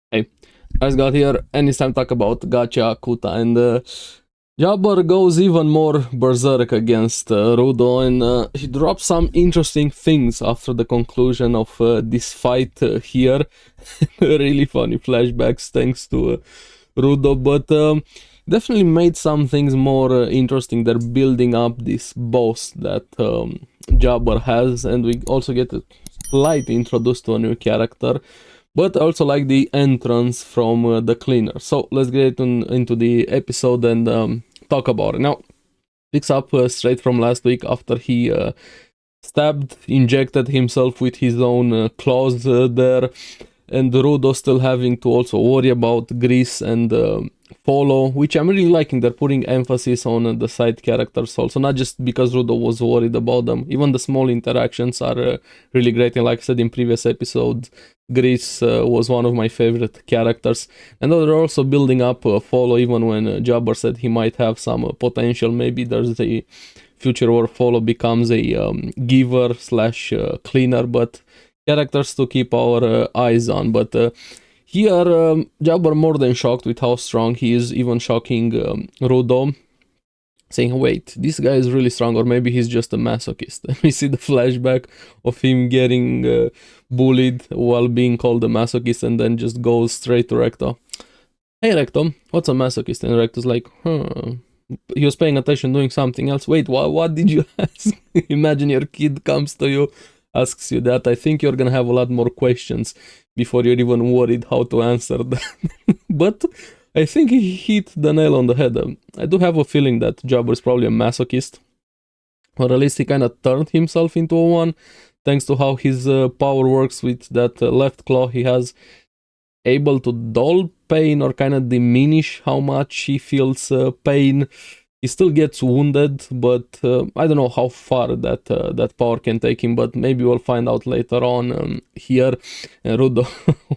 Hey, I got here and it's time to talk about Gachiakuta and Jabber goes even more berserk against Rudo and he drops some interesting things after the conclusion of this fight here. Really funny flashbacks thanks to Rudo, but definitely made some things more interesting. They're building up this boss that Jabber has, and we also get a slight introduced to a new character, but I also like the entrance from the cleaner. So let's get into the episode and talk about it. Now, picks up straight from last week after he stabbed, injected himself with his own claws there, and Rudo still having to also worry about Grease and Follow, which I'm really liking. They're putting emphasis on the side characters also, not just because Rudo was worried about them. Even the small interactions are really great, and like I said in previous episodes, Grease was one of my favorite characters, and they're also building up Follow. Even when Jabber said he might have some potential, maybe there's a future where Follow becomes a giver slash cleaner, but characters to keep our eyes on. But here, Jabber more than shocked with how strong he is, even shocking Rudo, saying, wait, this guy is really strong, or maybe he's just a masochist. And we see the flashback of him getting bullied while being called a masochist, and then just goes straight to Recto. Hey Recto, what's a masochist? And Recto's like, he was paying attention doing something else. Wait, what did you ask? Imagine your kid comes to you, asks you that. I think you're gonna have a lot more questions before you're even worried how to answer them. But I think he hit the nail on the head. I do have a feeling that Jabber is probably a masochist, or at least he kind of turned himself into one, thanks to how his power works with that left claw he has, able to dull pain or kind of diminish how much he feels pain. He still gets wounded, but I don't know how far that power can take him, but maybe we'll find out later on here. And Rudo,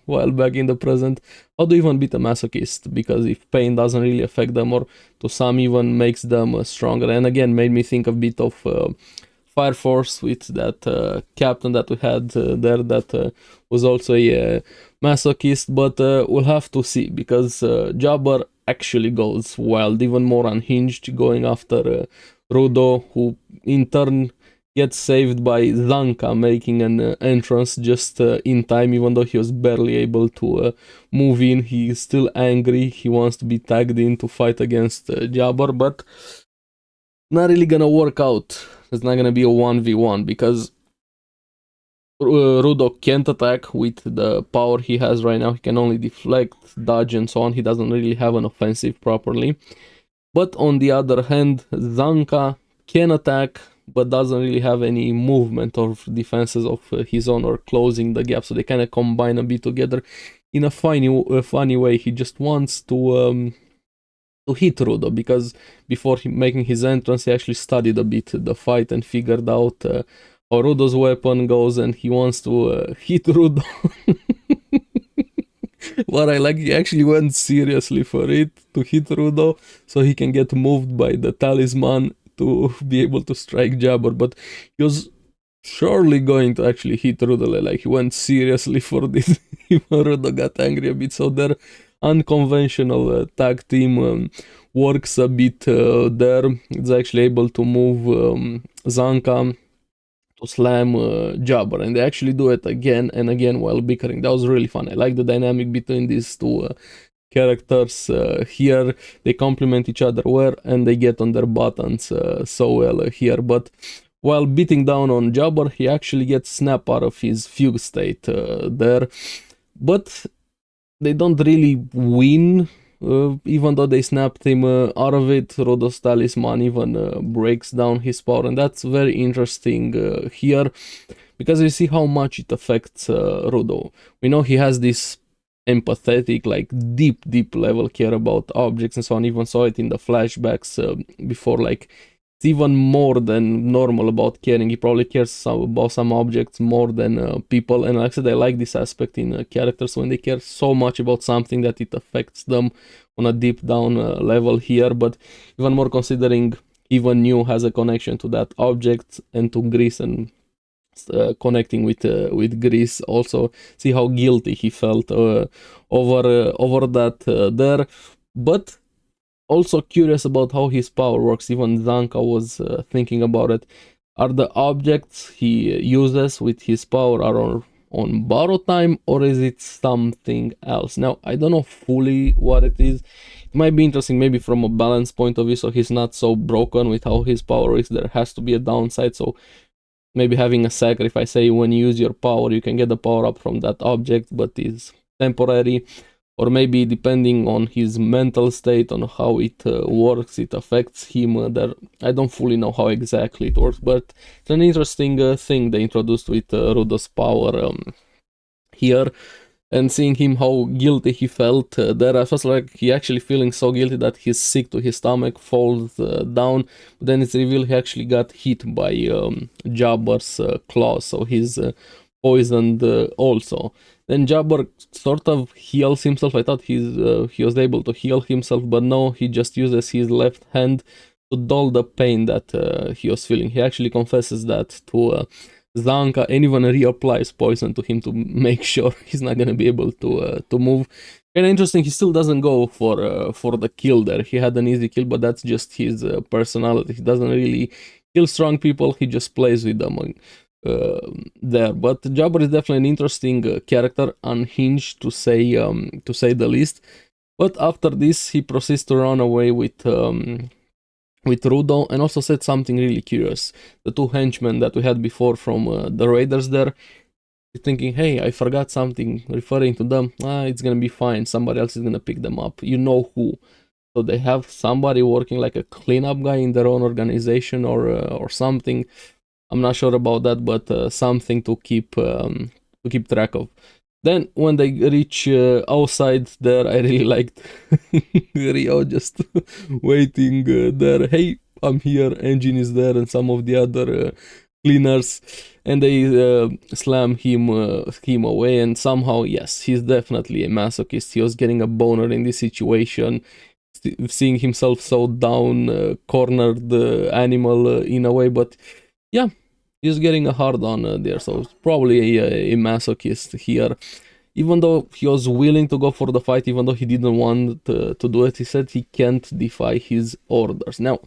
while back in the present, how do you even beat a masochist? Because if pain doesn't really affect them, or to some even makes them stronger. And again, made me think a bit of Fire Force with that captain that we had there that was also a masochist, but we'll have to see, because Jabber actually goes wild, even more unhinged, going after Rudo, who in turn gets saved by Zanka making an entrance just in time, even though he was barely able to move in. He is still angry, he wants to be tagged in to fight against Jabber, but not really gonna work out. It's not gonna be a 1v1, because Rudo can't attack with the power he has right now. He can only deflect, dodge, and so on. He doesn't really have an offensive properly. But on the other hand, Zanka can attack, but doesn't really have any movement or defenses of his own or closing the gap. So they kind of combine a bit together in a funny way. He just wants to hit Rudo, because before making his entrance, he actually studied a bit the fight and figured out how Rudo's weapon goes, and he wants to hit Rudo. What I like, he actually went seriously for it, to hit Rudo, so he can get moved by the talisman to be able to strike Jabber, but he was surely going to actually hit Rudo. Like, he went seriously for this. Even Rudo got angry a bit, so their unconventional tag team works a bit there. It's actually able to move Zanka to slam Jabber, and they actually do it again and again while bickering. That was really fun. I like the dynamic between these two characters here. They complement each other well, and they get on their buttons so well here. But while beating down on Jabber, he actually gets snap out of his fugue state there. But they don't really win, even though they snapped him out of it. Rudo's talisman even breaks down his power, and that's very interesting here, because you see how much it affects Rudo. We know he has this empathetic, like deep level care about objects and so on. Even saw it in the flashbacks before, like it's even more than normal about caring. He probably cares about some objects more than people, and like I said, I like this aspect in characters when they care so much about something that it affects them on a deep down level here. But even more considering even New has a connection to that object and to Grease and connecting with Greece. Also, see how guilty he felt over that there. But also curious about how his power works. Even Zanka was thinking about it. Are the objects he uses with his power are on borrowed time, or is it something else? Now, I don't know fully what it is. It might be interesting maybe from a balance point of view, so he's not so broken with how his power is. There has to be a downside, so maybe having a sacrifice, say when you use your power, you can get the power up from that object, but is temporary. Or maybe depending on his mental state, on how it works, it affects him. There, I don't fully know how exactly it works, but it's an interesting thing they introduced with Rudo's power here. And seeing him how guilty he felt there, I felt like he actually feeling so guilty that he's sick to his stomach, falls down. But then it's revealed he actually got hit by Jabber's claws, so he's poisoned also. Then Jabber sort of heals himself. I thought he was able to heal himself, but no, he just uses his left hand to dull the pain that he was feeling. He actually confesses that to Zanka, and even reapplies poison to him to make sure he's not gonna be able to move. And interesting, he still doesn't go for the kill there. He had an easy kill, but that's just his personality. He doesn't really kill strong people. He just plays with them there. But Jabber is definitely an interesting character, unhinged to say the least. But after this, he proceeds to run away with Rudo, and also said something really curious. The two henchmen that we had before from the raiders there, thinking, hey, I forgot something, referring to them. It's gonna be fine, somebody else is gonna pick them up. You know who. So they have somebody working like a cleanup guy in their own organization or something. I'm not sure about that, but something to keep track of. Then when they reach outside there, I really liked Rio just waiting there. Hey, I'm here. Engine is there, and some of the other cleaners, and they slam him away. And somehow, yes, he's definitely a masochist. He was getting a boner in this situation, seeing himself so down, cornered animal in a way. But yeah, he's getting a hard on there, so it's probably a masochist here. Even though he was willing to go for the fight, even though he didn't want to do it, he said he can't defy his orders. Now,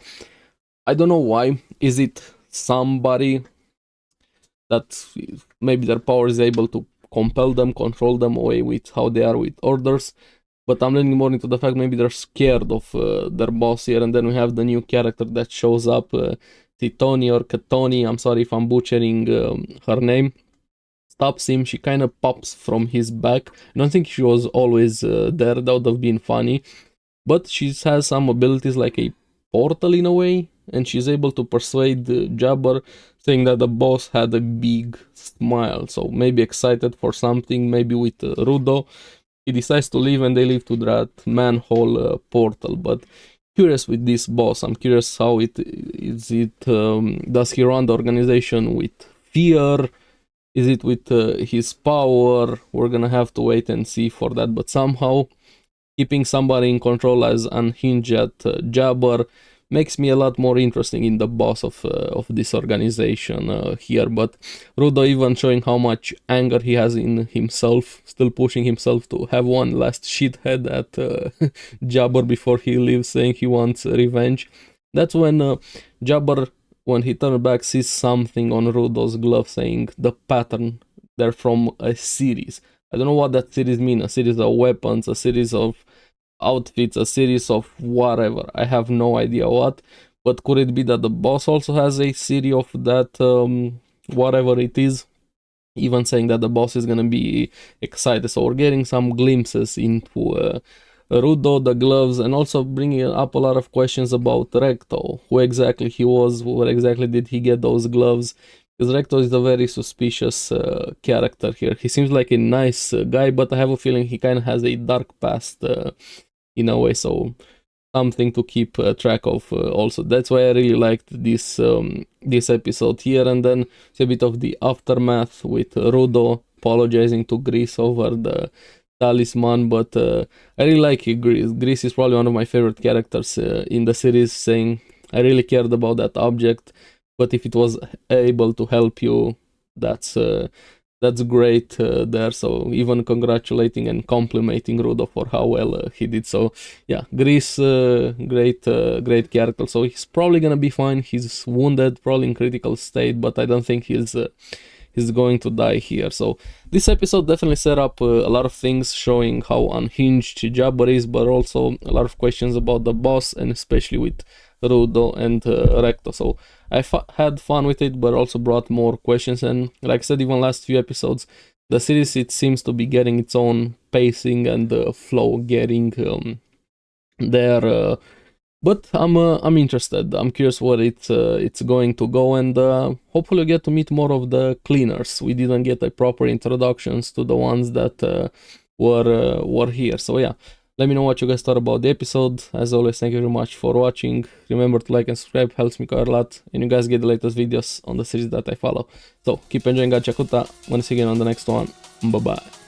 I don't know why. Is it somebody that maybe their power is able to compel them, control them away with how they are with orders? But I'm leaning more into the fact maybe they're scared of their boss here, and then we have the new character that shows up, Titoni or Katoni, I'm sorry if I'm butchering her name, stops him. She kind of pops from his back. I don't think she was always there, that would have been funny. But she has some abilities like a portal in a way, and she's able to persuade Jabber, saying that the boss had a big smile, so maybe excited for something, maybe with Rudo. He decides to leave, and they leave to that manhole portal. But curious with this boss. I'm curious how does he run the organization with fear? Is it with his power? We're gonna have to wait and see for that. But somehow keeping somebody in control as unhinged at Jabber makes me a lot more interesting in the boss of this organization here. But Rudo even showing how much anger he has in himself, still pushing himself to have one last shithead at Jabber before he leaves, saying he wants revenge. That's when Jabber, when he turned back, sees something on Rudo's glove saying the pattern. They're from a series. I don't know what that series means. A series of weapons, a series of outfits, a series of whatever. I have no idea what. But could it be that the boss also has a series of that, whatever it is? Even saying that the boss is gonna be excited. So we're getting some glimpses into Rudo, the gloves, and also bringing up a lot of questions about Recto. Who exactly he was, where exactly did he get those gloves? Because Recto is a very suspicious character here. He seems like a nice guy, but I have a feeling he kind of has a dark past in a way, so something to keep track of also. That's why I really liked this episode here. And then it's a bit of the aftermath with Rudo apologizing to Greece over the talisman, but I really like Greece. Greece is probably one of my favorite characters in the series, saying I really cared about that object, but if it was able to help you, that's great there. So even congratulating and complimenting Rudo for how well he did. So yeah, Grease, great character. So he's probably gonna be fine. He's wounded, probably in critical state, but I don't think he's going to die here. So this episode definitely set up a lot of things, showing how unhinged Jabber is, but also a lot of questions about the boss, and especially with Rudo and Recto. So I had fun with it, but also brought more questions. And like I said, even last few episodes, the series, it seems to be getting its own pacing and flow, getting there. But I'm interested. I'm curious where it's going to go, and hopefully we get to meet more of the cleaners. We didn't get a proper introductions to the ones that were here. So yeah, let me know what you guys thought about the episode. As always, thank you very much for watching. Remember to like and subscribe, helps me quite a lot, and you guys get the latest videos on the series that I follow. So keep enjoying Gachiakuta. Want to see you again on the next one. Bye bye.